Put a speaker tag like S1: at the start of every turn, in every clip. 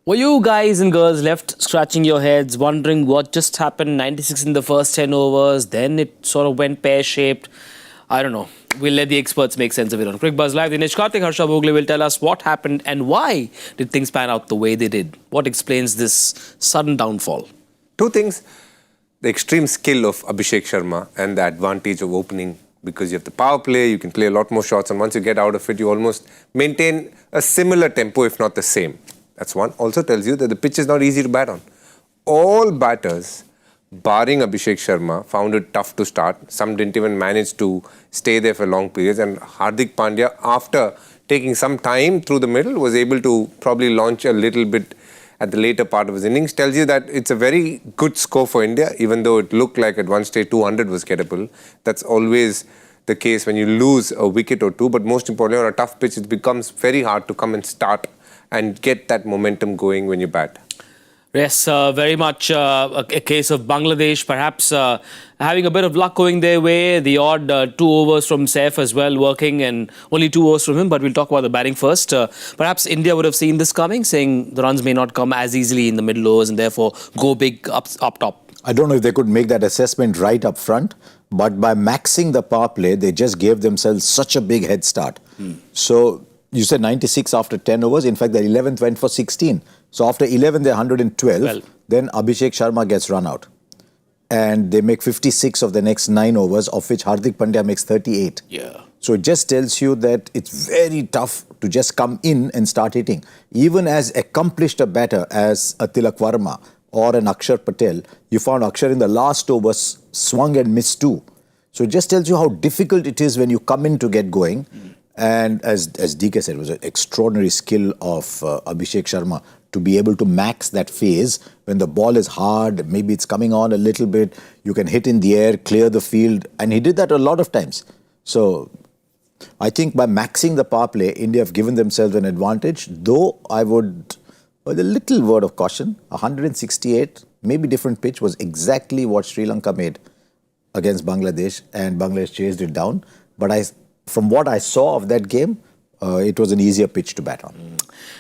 S1: Were you guys and girls left scratching your heads, wondering what just happened? 96 in the first 10 overs, then it sort of went pear-shaped. I don't know. We'll let the experts make sense of it on Cricbuzz Live. Dinesh Karthik, Harsha Bhogle will tell us what happened and why did things pan out the way they did. What explains this sudden downfall?
S2: Two things. The extreme skill of Abhishek Sharma and the advantage of opening, because you have the power play, you can play a lot more shots, and once you get out of it, you almost maintain a similar tempo, if not the same. That's one. Also tells you that the pitch is not easy to bat on. All batters, barring Abhishek Sharma, found it tough to start. Some didn't even manage to stay there for long periods. And Hardik Pandya, after taking some time through the middle, was able to probably launch a little bit at the later part of his innings. Tells you that it's a very good score for India, even though it looked like at one stage 200 was gettable. That's always the case when you lose a wicket or two. But most importantly, on a tough pitch, it becomes very hard to come and start and get that momentum going when you bat.
S1: Yes, very much a case of Bangladesh perhaps having a bit of luck going their way. The odd 2 overs from Saif as well working, and only 2 overs from him. But we'll talk about the batting first. Perhaps India would have seen this coming, saying the runs may not come as easily in the middle overs and therefore go big up top.
S3: I don't know if they could make that assessment right up front, but by maxing the power play, they just gave themselves such a big head start. So you said 96 after 10 overs. In fact, the 11th went for 16. So after 11, they're 112. Then Abhishek Sharma gets run out. And they make 56 of the next 9 overs, of which Hardik Pandya makes 38.
S1: Yeah.
S3: So it just tells you that it's very tough to just come in and start hitting. Even as accomplished a batter as a Tilak Varma or an Akshar Patel, you found Akshar in the last over swung and missed 2. So it just tells you how difficult it is when you come in to get going. And as DK said, it was an extraordinary skill of Abhishek Sharma to be able to max that phase when the ball is hard, maybe it's coming on a little bit, you can hit in the air, clear the field, and he did that a lot of times. So I think by maxing the power play, India have given themselves an advantage, though I would, with a little word of caution, 168, maybe different pitch, was exactly what Sri Lanka made against Bangladesh, and Bangladesh chased it down. But from what I saw of that game, it was an easier pitch to bat on.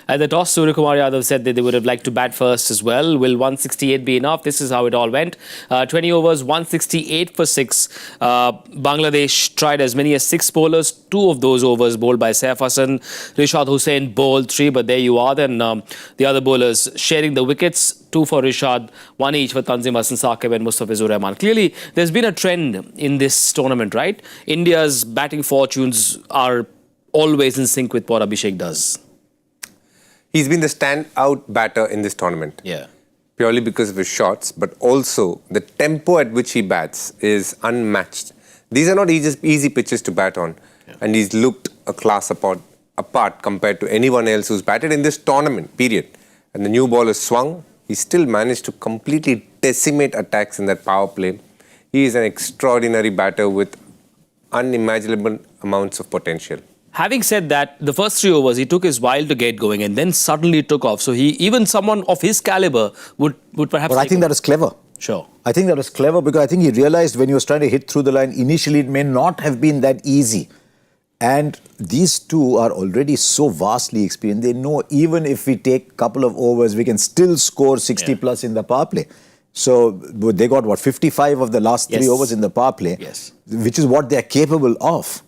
S1: At the toss, Surya Kumar Yadav said that they would have liked to bat first as well. Will 168 be enough? This is how it all went. 20 overs, 168 for 6. Bangladesh tried as many as 6 bowlers. 2 of those overs bowled by Saif Hassan. Rishad Hussain bowled 3, but there you are. Then the other bowlers sharing the wickets. 2 for Rishad, 1 each for Tanzim Hassan Saqib and Mustafizur Rahman. Clearly, there's been a trend in this tournament, right? India's batting fortunes are always in sync with what Abhishek does.
S2: He's been the standout batter in this tournament.
S1: Yeah.
S2: Purely because of his shots, but also the tempo at which he bats is unmatched. These are not easy pitches to bat on. Yeah. And he's looked a class apart compared to anyone else who's batted in this tournament, period. And the new ball is swung. He still managed to completely decimate attacks in that power play. He is an extraordinary batter with unimaginable amounts of potential.
S1: Having said that, the first 3 overs, he took his while to get going and then suddenly took off. So even someone of his caliber would perhaps...
S3: But I think that was clever.
S1: Sure.
S3: I think that was clever because I think he realized when he was trying to hit through the line, initially it may not have been that easy. And these two are already so vastly experienced. They know even if we take a couple of overs, we can still score 60 plus in the power play. So they got, what, 55 of the last 3 overs in the power play, which is what they're capable of.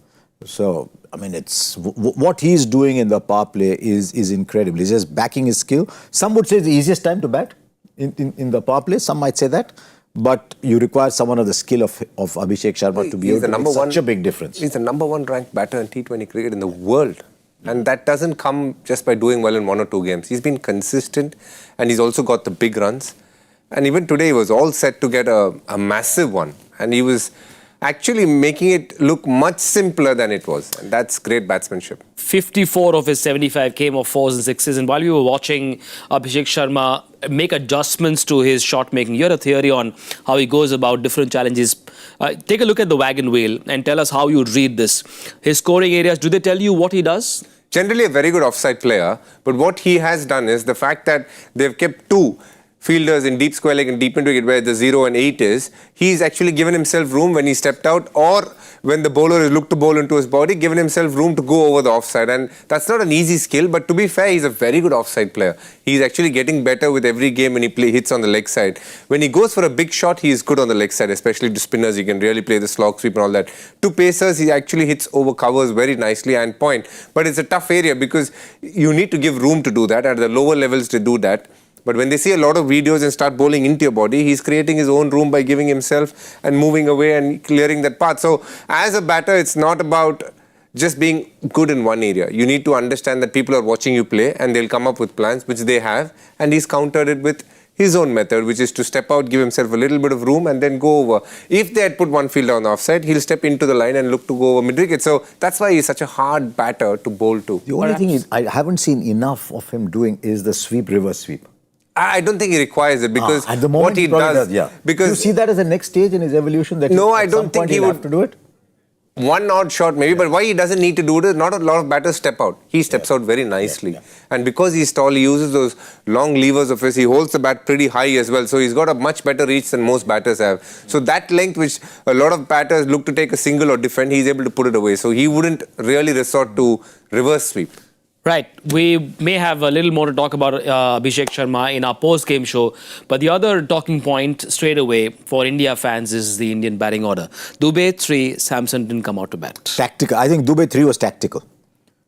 S3: So, I mean, it's what he's doing in the power play is incredible. He's just backing his skill. Some would say it's the easiest time to bat in the power play. Some might say that. But you require someone of the skill of Abhishek Sharma to be able to make such a big difference.
S2: He's the #1 ranked batter in T20 cricket in the world. And that doesn't come just by doing well in 1 or 2 games. He's been consistent and he's also got the big runs. And even today he was all set to get a massive one. And he was actually making it look much simpler than it was. And that's great batsmanship.
S1: 54 of his 75 came off 4s and 6s. And while we were watching Abhishek Sharma make adjustments to his shot making, you had a theory on how he goes about different challenges. Take a look at the wagon wheel and tell us how you'd read this. His scoring areas, do they tell you what he does?
S2: Generally a very good offside player. But what he has done is the fact that they've kept 2 fielders in deep square leg and deep into wicket where the 0 and 8 is, he's actually given himself room when he stepped out, or when the bowler is looked to bowl into his body, given himself room to go over the offside. And that's not an easy skill, but to be fair, he's a very good offside player. He's actually getting better with every game when he hits on the leg side. When he goes for a big shot, he is good on the leg side, especially to spinners. He can really play the slog sweep and all that. To pacers, he actually hits over covers very nicely and point. But it's a tough area because you need to give room to do that. At the lower levels to do that. But when they see a lot of videos and start bowling into your body, he's creating his own room by giving himself and moving away and clearing that path. So as a batter, it's not about just being good in one area. You need to understand that people are watching you play and they'll come up with plans, which they have. And he's countered it with his own method, which is to step out, give himself a little bit of room and then go over. If they had put one fielder on the offside, he'll step into the line and look to go over mid-wicket. So that's why he's such a hard batter to bowl to.
S3: The only thing is, I haven't seen enough of him doing is the sweep, reverse sweep.
S2: I don't think he requires it because
S3: at the moment
S2: what he does,
S3: yeah.
S2: because
S3: you see that as the next stage in his evolution. That
S2: no, I
S3: at
S2: don't
S3: some
S2: think
S3: point
S2: he
S3: he'll
S2: would
S3: have to do it.
S2: One odd shot maybe, but why he doesn't need to do it is not a lot of batters step out. He steps out very nicely. And because he's tall, he uses those long levers of his. He holds the bat pretty high as well. So he's got a much better reach than most batters have. So that length which a lot of batters look to take a single or defend, he's able to put it away. So he wouldn't really resort to reverse sweep.
S1: Right. We may have a little more to talk about Abhishek Sharma in our post-game show. But the other talking point straight away for India fans is the Indian batting order. Dubey 3, Samson didn't come out to bat.
S3: Tactical. I think Dubey 3 was tactical.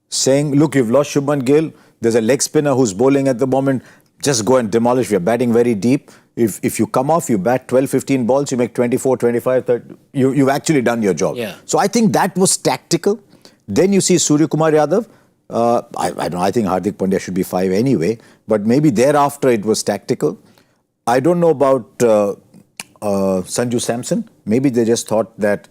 S3: Saying, look, you've lost Shubman Gill. There's a leg spinner who's bowling at the moment. Just go and demolish. We're batting very deep. If you come off, you bat 12, 15 balls, you make 24, 25, 30. You've actually done your job.
S1: Yeah.
S3: So I think that was tactical. Then you see Surya Kumar Yadav. I don't know, I think Hardik Pandya should be 5 anyway, but maybe thereafter it was tactical. I don't know about Sanju Samson. Maybe they just thought that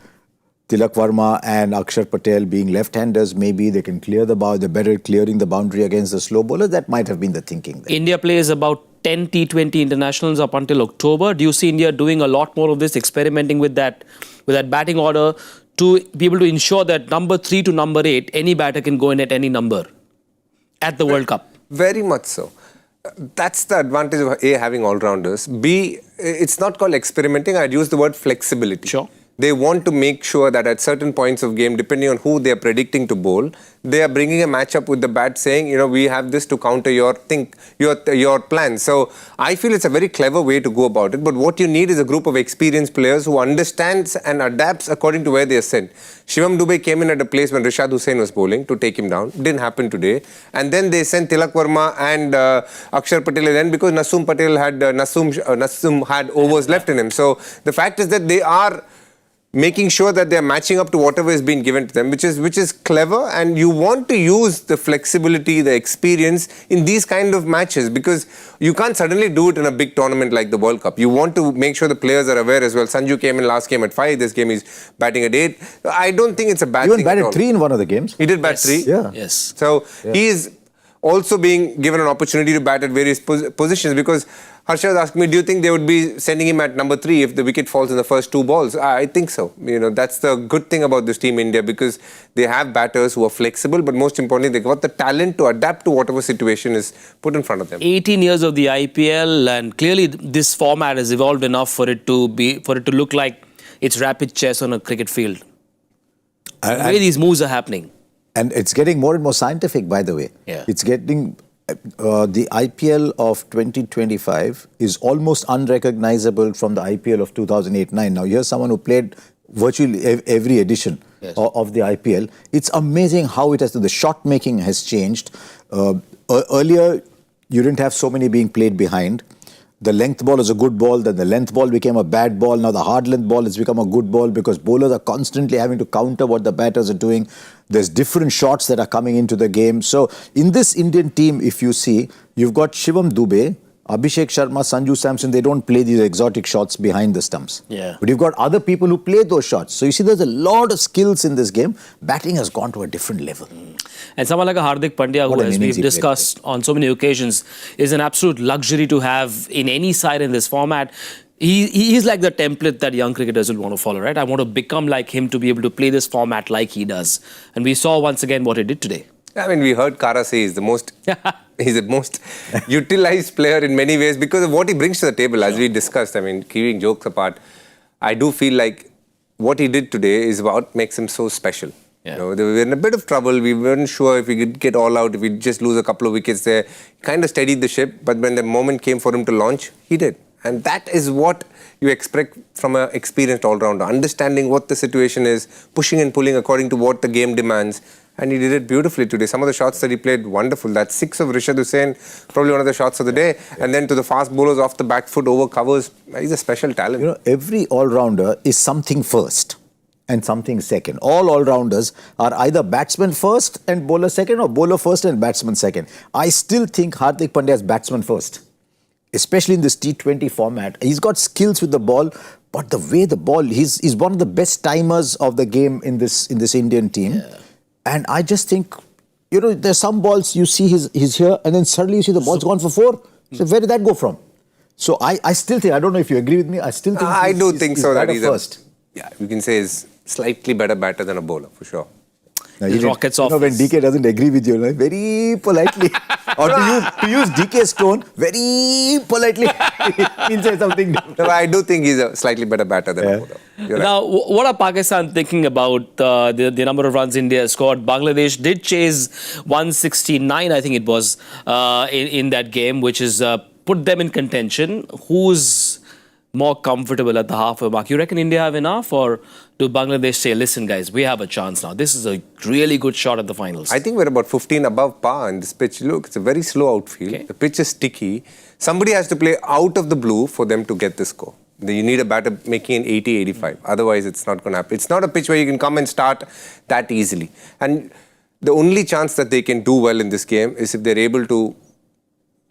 S3: Tilak Varma and Akshar Patel being left-handers, maybe they can clear the boundary, they're better at clearing the boundary against the slow bowlers. That might have been the thinking there.
S1: India plays about 10 T20 internationals up until October. Do you see India doing a lot more of this, experimenting with that batting order, to be able to ensure that number 3 to number 8, any batter can go in at any number at the World Cup?
S2: Very much so. That's the advantage of A, having all-rounders. B, it's not called experimenting. I'd use the word flexibility.
S1: Sure.
S2: They want to make sure that at certain points of game, depending on who they are predicting to bowl, they are bringing a matchup with the bat saying, you know, we have this to counter your plan. So I feel it's a very clever way to go about it. But what you need is a group of experienced players who understands and adapts according to where they are sent. Shivam Dube came in at a place when Rashad Hussain was bowling to take him down. Didn't happen today. And then they sent Tilak Varma and Akshar Patel then because Nasum had overs left in him. So the fact is that they are making sure that they're matching up to whatever is being given to them, which is clever, and you want to use the flexibility, the experience in these kind of matches because you can't suddenly do it in a big tournament like the World Cup. You want to make sure the players are aware as well. Sanju came in last game at 5, this game he's batting at 8. I don't think it's a bad thing.
S3: He even batted 3 in one of the games.
S2: He did bat 3?
S3: Yeah.
S1: Yes.
S2: So he is also being given an opportunity to bat at various positions because Harsha was asking me, do you think they would be sending him at number 3 if the wicket falls in the first 2 balls? I think so. You know, that's the good thing about this team India because they have batters who are flexible, but most importantly, they got the talent to adapt to whatever situation is put in front of them. 18
S1: years of the IPL, and clearly this format has evolved enough for it to look like it's rapid chess on a cricket field. The way these moves are happening.
S3: And it's getting more and more scientific, by the way.
S1: Yeah.
S3: It's getting... the IPL of 2025 is almost unrecognizable from the IPL of 2008-9. Now, here's someone who played virtually every edition of the IPL. It's amazing how it has... The shot making has changed. Earlier, you didn't have so many being played behind. The length ball is a good ball, then the length ball became a bad ball. Now the hard length ball has become a good ball because bowlers are constantly having to counter what the batters are doing. There's different shots that are coming into the game. So in this Indian team, if you see, you've got Shivam Dube, Abhishek Sharma, Sanju Samson, they don't play these exotic shots behind the stumps.
S1: Yeah.
S3: But you've got other people who play those shots. So you see there's a lot of skills in this game. Batting has gone to a different level.
S1: And someone like a Hardik Pandya, who, as we've discussed on so many occasions, is an absolute luxury to have in any side in this format. He is like the template that young cricketers will want to follow, right? I want to become like him to be able to play this format like he does. And we saw once again what he did today.
S2: I mean, we heard Kara say he's the most utilized player in many ways because of what he brings to the table, as we discussed. I mean, keeping jokes apart, I do feel like what he did today is what makes him so special.
S1: Yeah.
S2: You know, they were in a bit of trouble. We weren't sure if we could get all out, if we just lose a couple of wickets there. He kind of steadied the ship, but when the moment came for him to launch, he did. And that is what you expect from an experienced all-rounder, understanding what the situation is, pushing and pulling according to what the game demands. And he did it beautifully today. Some of the shots that he played, wonderful. That six of Rishad Hussain, probably one of the shots of the day. And then to the fast bowlers off the back foot, over covers. He's a special talent.
S3: You know, every all-rounder is something first and something second. All all-rounders are either batsman first and bowler second, or bowler first and batsman second. I still think Hardik Pandya is batsman first, especially in this T20 format. He's got skills with the ball, but the way the ball, he's one of the best timers of the game in this Indian team. Yeah. And I just think, you know, there's some balls you see he's here, and then suddenly you see the ball's gone for 4. So where did that go from? So I still think, I don't know if you agree with me, I still think
S2: I do think so that he's
S3: first.
S2: Yeah, you can say he's slightly better batter than a bowler, for sure.
S3: Now,
S1: rockets off.
S3: You know, when DK doesn't agree with you, like, very politely, or to use DK's tone, very politely, he'll say something different.
S2: No, I do think he's a slightly better batter than a bowler. You're
S1: now, what are Pakistan thinking about the number of runs India scored? Bangladesh did chase 169, I think it was, in that game, which is put them in contention. Who's more comfortable at the halfway mark? You reckon India have enough, or do Bangladesh say, listen guys, we have a chance now, this is a really good shot at the finals?
S2: I think we're about 15 above par in this pitch. Look, it's a very slow outfield. Okay. The pitch is sticky. Somebody has to play out of the blue for them to get this score. You need a batter making an 80, 85. Otherwise, it's not going to happen. It's not a pitch where you can come and start that easily. And the only chance that they can do well in this game is if they're able to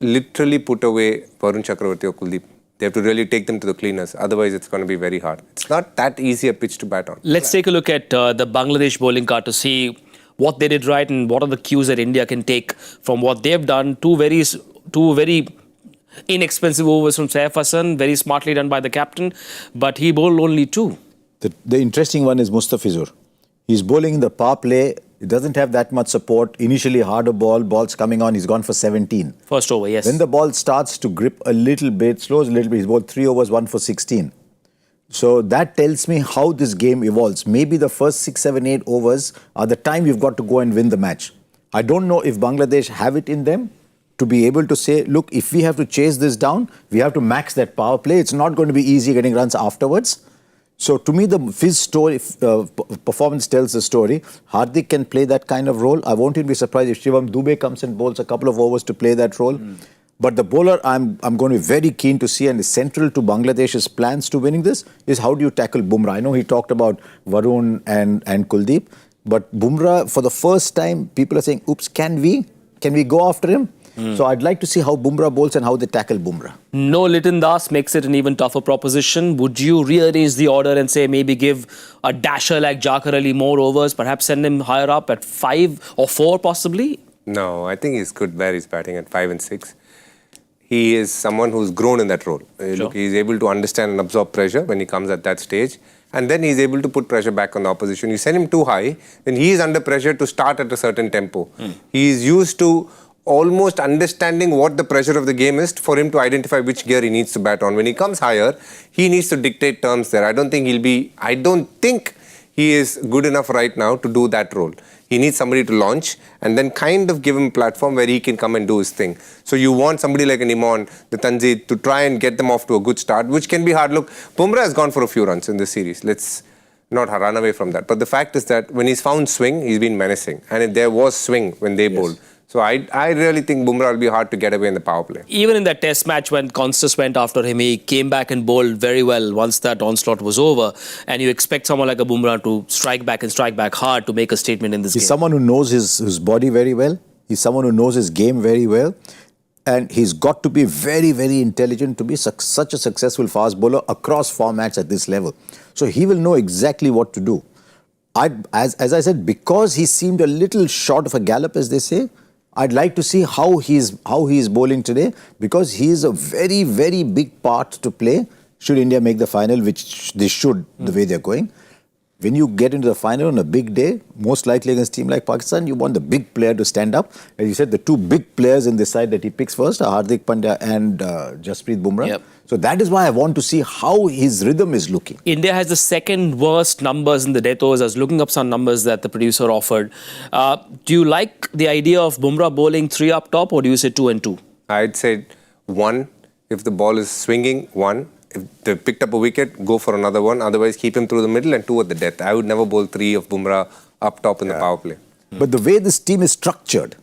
S2: literally put away Varun Chakravarti or Kuldeep. They have to really take them to the cleaners. Otherwise, it's going to be very hard. It's not that easy a pitch to bat on.
S1: Let's take a look at the Bangladesh bowling card to see what they did right and what are the cues that India can take from what they've done. Two very inexpensive overs from Saif Hassan, very smartly done by the captain, but he bowled only 2.
S3: The interesting one is Mustafizur. He's bowling in the power play. It doesn't have that much support. Initially, harder balls coming on. He's gone for 17.
S1: First over, yes.
S3: When the ball starts to grip a little bit, slows a little bit, he's bowled 3 overs, 1 for 16. So that tells me how this game evolves. Maybe the first 6, 7, 8 overs are the time you've got to go and win the match. I don't know if Bangladesh have it in them to be able to say, look, if we have to chase this down, we have to max that power play. It's not going to be easy getting runs afterwards. So to me, the Fizz story, performance tells the story. Hardik can play that kind of role. I won't even be surprised if Shivam Dubey comes and bowls a couple of overs to play that role. But the bowler I'm going to be very keen to see, and is central to Bangladesh's plans to winning this, is how do you tackle Bumrah? I know he talked about Varun and Kuldeep, but Bumrah, for the first time, people are saying, oops, can we go after him? So I'd like to see how Bumrah bowls and how they tackle Bumrah.
S1: No Liton Das makes it an even tougher proposition. Would you rearrange the order and say maybe give a dasher like Jakar Ali more overs, perhaps send him higher up at 5 or 4 possibly?
S2: No, I think he's good where he's batting at 5 and 6. He is someone who's grown in that role.
S1: Sure.
S2: Look, he's able to understand and absorb pressure when he comes at that stage. And then he's able to put pressure back on the opposition. You send him too high, then he is under pressure to start at a certain tempo. He is used to almost understanding what the pressure of the game is for him to identify which gear he needs to bat on. When he comes higher, he needs to dictate terms there. I don't think he is good enough right now to do that role. He needs somebody to launch and then kind of give him a platform where he can come and do his thing. So you want somebody like an Imran, the Tanzid, to try and get them off to a good start, which can be hard. Look, Bumrah has gone for a few runs in this series. Let's not run away from that. But the fact is that when he's found swing, he's been menacing. And there was swing when they bowled. So I really think Bumrah will be hard to get away in the power play.
S1: Even in that test match when Constance went after him, he came back and bowled very well once that onslaught was over. And you expect someone like a Bumrah to strike back and strike back hard to make a statement in this game.
S3: He's someone who knows his body very well. He's someone who knows his game very well. And he's got to be very, very intelligent to be such a successful fast bowler across formats at this level. So he will know exactly what to do. As I said, because he seemed a little short of a gallop, as they say, I'd like to see how he is bowling today, because he is a very, very big part to play should India make the final, which they should, the way they're going. when you get into the final on a big day, most likely against a team like Pakistan, you want the big player to stand up. As you said, the two big players in this side that he picks first are Hardik Pandya and Jasprit Bumrah.
S1: Yep.
S3: So that is why I want to see how his rhythm is looking.
S1: India has the second worst numbers in the death overs. I was looking up some numbers that the producer offered. Do you like the idea of Bumrah bowling 3 up top, or do you say 2 and 2?
S2: I'd say 1 if the ball is swinging, 1. If they picked up a wicket, go for another one. Otherwise, keep him through the middle and 2 at the death. I would never bowl 3 of Bumrah up top in the power play.
S3: But the way this team is structured,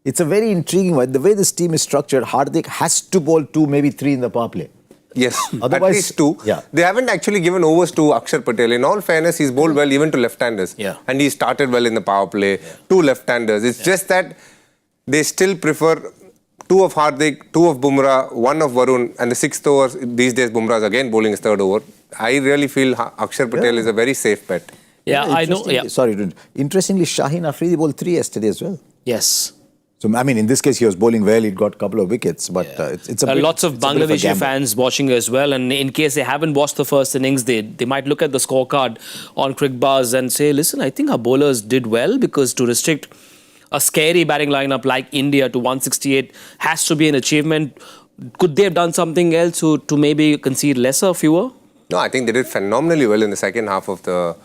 S3: it's a very intriguing one. The way this team is structured, Hardik has to bowl 2, maybe 3 in the power play.
S2: Yes,
S3: Otherwise,
S2: at least 2.
S3: Yeah.
S2: They haven't actually given overs to Akshar Patel. In all fairness, he's bowled well even to left-handers.
S1: Yeah.
S2: And he started well in the power play. 2 left-handers. It's just that they still prefer 2 of Hardik, 2 of Bumrah, 1 of Varun, and the 6th over, these days Bumrah is again bowling his 3rd over. I really feel Akshar Patel is a very safe bet.
S1: Yeah, I know. Yeah.
S3: Sorry, interestingly, Shaheen Afridi bowled 3 yesterday as well.
S1: Yes.
S3: So, I mean, in this case, he was bowling well. He'd got a couple of wickets, but it's a bit,
S1: Lots of Bangladeshi fans watching as well. And in case they haven't watched the first innings, they might look at the scorecard on Cricbuzz and say, listen, I think our bowlers did well, because to restrict a scary batting lineup like India to 168 has to be an achievement. Could they have done something else to maybe concede lesser, fewer?
S2: No, I think they did phenomenally well in the second half of the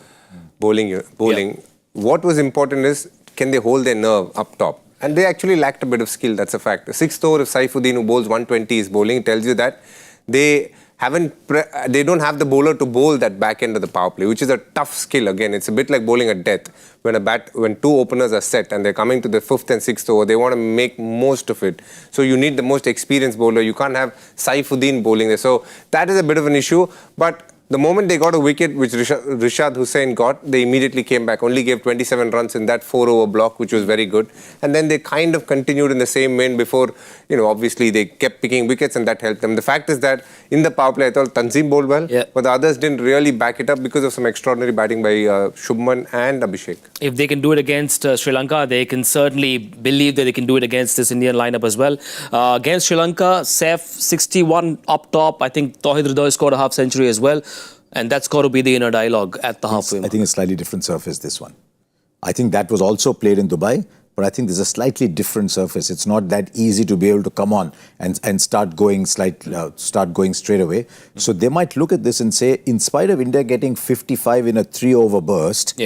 S2: bowling.
S1: Yeah.
S2: What was important is, can they hold their nerve up top? And they actually lacked a bit of skill, that's a fact. The 6th over of Saifuddin, who bowls 120, is bowling, tells you that they don't have the bowler to bowl that back end of the power play, which is a tough skill. Again, it's a bit like bowling at death. When 2 openers are set and they're coming to the 5th and 6th over, they want to make most of it. So you need the most experienced bowler. You can't have Saifuddin bowling there. So that is a bit of an issue. But the moment they got a wicket, which Rishad Hussain got, they immediately came back. Only gave 27 runs in that 4-over block, which was very good. And then they kind of continued in the same vein before, obviously they kept picking wickets and that helped them. The fact is that in the power play, I thought Tanzim bowled well, but the others didn't really back it up because of some extraordinary batting by Shubman and Abhishek.
S1: If they can do it against Sri Lanka, they can certainly believe that they can do it against this Indian lineup as well. Against Sri Lanka, Saif 61 up top. I think Tauhid Hridoy scored a half century as well. And that's got to be the inner dialogue at the halfway mark.
S3: I think it's a slightly different surface, this one. I think that was also played in Dubai, but I think there's a slightly different surface. It's not that easy to be able to come on and start going straight away. So they might look at this and say, in spite of India getting 55 in a 3-over burst,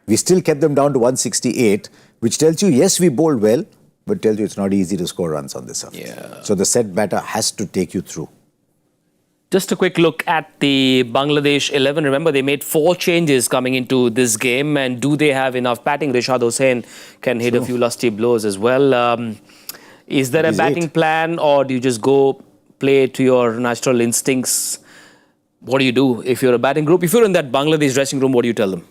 S3: we still kept them down to 168, which tells you, yes, we bowled well, but tells you it's not easy to score runs on this surface. So the set batter has to take you through.
S1: Just a quick look at the Bangladesh 11. Remember, they made 4 changes coming into this game. And do they have enough batting? Rishad Hussain can hit a few lusty blows as well. Is there a batting plan, or do you just go play to your natural instincts? What do you do if you're a batting group? If you're in that Bangladesh dressing room, what do you tell them?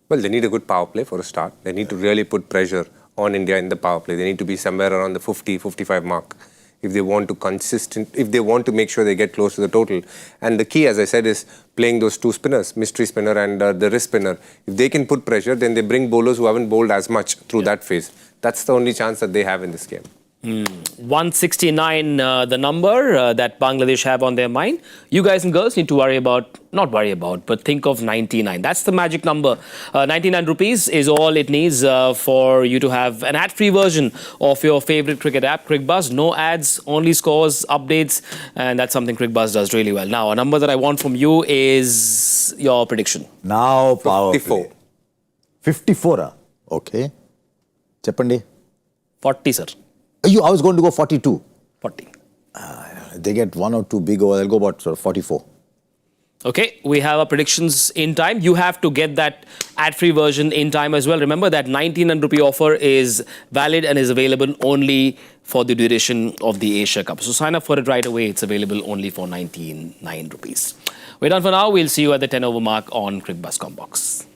S2: Well, they need a good power play for a start. They need to really put pressure on India in the power play. They need to be somewhere around the 50-55 mark. If they want to make sure they get close to the total. And the key, as I said, is playing those 2 spinners, mystery spinner and the wrist spinner. If they can put pressure, then they bring bowlers who haven't bowled as much through that phase. That's the only chance that they have in this game.
S1: 169, the number that Bangladesh have on their mind. You guys and girls need to but think of 99. That's the magic number. 99 rupees is all it needs for you to have an ad-free version of your favorite cricket app, Cricbuzz. No ads, only scores, updates, and that's something Cricbuzz does really well. Now, a number that I want from you is your prediction.
S3: Now, power
S2: 54.
S3: play. 54, okay. Cheppandi.
S1: 40, sir.
S3: I was going to go 42.
S1: 40.
S3: They get 1 or 2 big overs. I'll go about 44.
S1: Okay, we have our predictions in time. You have to get that ad-free version in time as well. Remember that 99 rupee offer is valid and is available only for the duration of the Asia Cup. So sign up for it right away. It's available only for 99 rupees. We're done for now. We'll see you at the 10 over mark on Cricbuzz Combox.